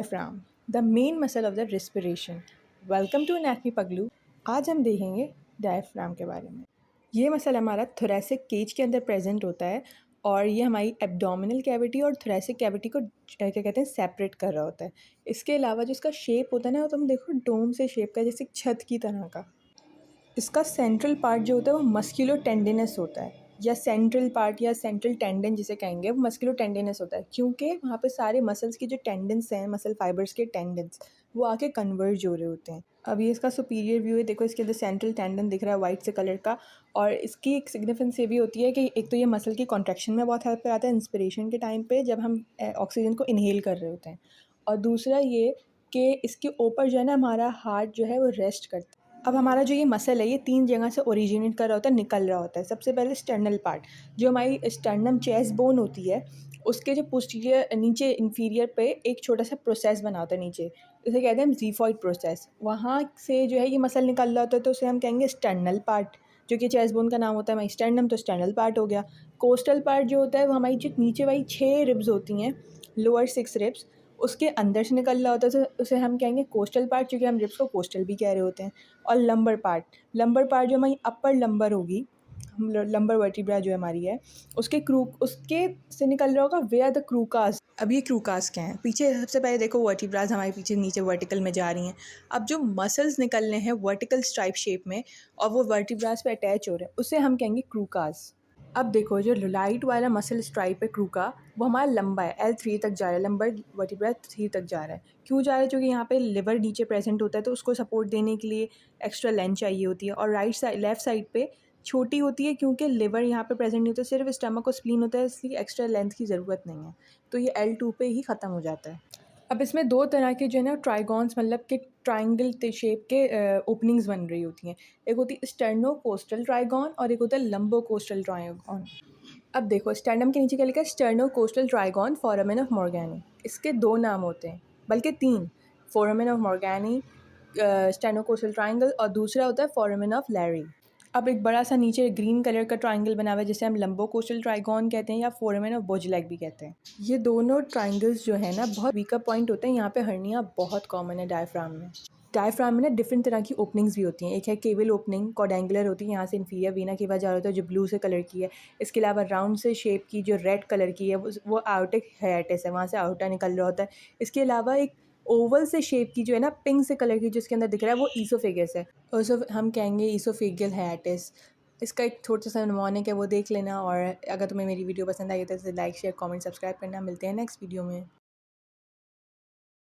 Diaphragm the main muscle of the respiration. Welcome to anatomy Paglu. आज हम देखेंगे diaphragm के बारे में। ये मसल हमारा थोरेसिक केज के अंदर प्रेजेंट होता है और ये हमारी एब्डोमिनल कैविटी और थोरेसिक कैविटी को क्या कहते हैं सेपरेट कर रहा होता है। इसके अलावा जो इसका शेप होता है ना, वो तुम देखो डोम से शेप का, जैसे छत की तरह का। इसका सेंट्रल पार्ट जो होता है वो मस्कुलो टेंडिनस होता है, या सेंट्रल पार्ट या सेंट्रल टेंडन जिसे कहेंगे, वो मस्कुलो टेंडिनस होता है क्योंकि वहाँ पे सारे मसल्स के जो टेंडन्स हैं, मसल फाइबर्स के टेंडन्स, वो आके कन्वर्ज हो रहे होते हैं। अब ये इसका सुपीरियर व्यू है, देखो इसके अंदर सेंट्रल टेंडन दिख रहा है वाइट से कलर का। और इसकी एक सिग्निफिकेंस ये भी होती है कि एक तो ये मसल की कॉन्ट्रैक्शन में बहुत हेल्प कराता है इंस्पिरेशन के टाइम पे, जब हम ऑक्सीजन को इनहेल कर रहे होते हैं। और दूसरा ये कि इसके ऊपर जो है ना, हमारा हार्ट जो है वो रेस्ट करता है। अब हमारा जो ये मसल है, ये 3 जगह से ओरिजिनेट कर रहा होता है, निकल रहा होता है। सबसे पहले स्टर्नल पार्ट, जो हमारी स्टर्नम चेस्ट बोन होती है, उसके जो पोस्टीरियर नीचे इंफीरियर पे एक छोटा सा प्रोसेस बना होता है नीचे, उसे कहते हैं हम जीफॉइड प्रोसेस। वहाँ से जो है ये मसल निकल रहा होता है, तो उसे हम कहेंगे स्टर्नल पार्ट, जो कि चेस्ट बोन का नाम होता है हमारी स्टर्नम, तो स्टर्नल पार्ट हो गया। कोस्टल पार्ट जो होता है वो हमारी जो नीचे वाली 6 रिब्स होती हैं, लोअर 6 रिब्स, उसके अंदर से निकल रहा होता है, तो उसे हम कहेंगे कोस्टल पार्ट, क्योंकि हम रिब्स को कोस्टल भी कह रहे होते हैं। और लंबर पार्ट जो हमारी अपर लंबर होगी, लंबर वर्टिब्रा जो हमारी है, उसके से निकल रहा होगा वेयर द क्रूकास। अब ये क्रूकास क्या है, पीछे सबसे पहले देखो वर्टिब्राज हमारे पीछे नीचे वर्टिकल में जा रही हैं। अब जो मसल्स निकलने हैं वर्टिकल स्ट्राइप शेप में और वो वर्टिब्राज पे अटैच हो रहे हैं, उसे हम कहेंगे क्रूकास। अब देखो जो लाइट वाला मसल स्ट्राइप है क्रू का, वो हमारा लंबा है, L3 तक जा रहा है, लंबर वर्टिब्रा 3 तक जा रहा है। क्यों जा रहा है? क्योंकि यहाँ पे लिवर नीचे प्रेजेंट होता है, तो उसको सपोर्ट देने के लिए एक्स्ट्रा लेंथ चाहिए होती है। और लेफ्ट साइड पे छोटी होती है, क्योंकि लिवर यहाँ पे प्रेजेंट नहीं होता, सिर्फ स्टमक और स्प्लीन होता है, इसलिए एक्स्ट्रा लेंथ की ज़रूरत नहीं है। तो ये L2 पे ही ख़त्म हो जाता है। अब इसमें 2 तरह के जो है ना ट्राइगॉन्स, मतलब कि ट्रायंगल शेप के ओपनिंग्स बन रही होती हैं। एक होती है स्टर्नोकोस्टल ट्राइगॉन और एक होता है लंबोकोस्टल ट्राइगॉन। अब देखो स्टर्नम के नीचे क्या लिखा है, स्टर्नोकोस्टल ट्राइगॉन फोरामेन ऑफ मॉर्गैनी। इसके 2 नाम होते हैं, बल्कि 3। फोरामेन ऑफ मॉर्गैनी, स्टर्नोकोस्टल ट्राइंगल, और दूसरा होता है फोरामेन ऑफ लैरी। अब एक बड़ा सा नीचे ग्रीन कलर का ट्राइंगल बना हुआ है, जिसे हम लंबोकोस्टल ट्राइगॉन कहते हैं या फोरामेन ऑफ बोजलैक भी कहते हैं। ये दोनों ट्राइंगल्स जो है ना बहुत वीकर पॉइंट होते हैं। यहाँ पे हर्निया बहुत कॉमन है डायफ्राम में। डायफ्राम में ना डिफरेंट तरह की ओपनिंग्स भी होती हैं। एक है केवल ओपनिंग, कॉर्डेंगुलर होती है, यहाँ से इंफीरियर वीना केवा जा रहा होता है, जो ब्लू से कलर की है। इसके अलावा राउंड से शेप की जो रेड कलर की है, वो आउटिक हाइएटस है, वहाँ से आउटा निकल रहा होता है। इसके अलावा एक ओवल से शेप की जो है ना, पिंक से कलर की, जिसके अंदर दिख रहा है, वो ईसोफेगस है, और हम कहेंगे ईसोफेगियल हाइएटस। इसका एक छोटा सा नमूना है, वो देख लेना। और अगर तुम्हें मेरी वीडियो पसंद आई तो इसे लाइक शेयर कमेंट सब्सक्राइब करना। मिलते हैं नेक्स्ट वीडियो में।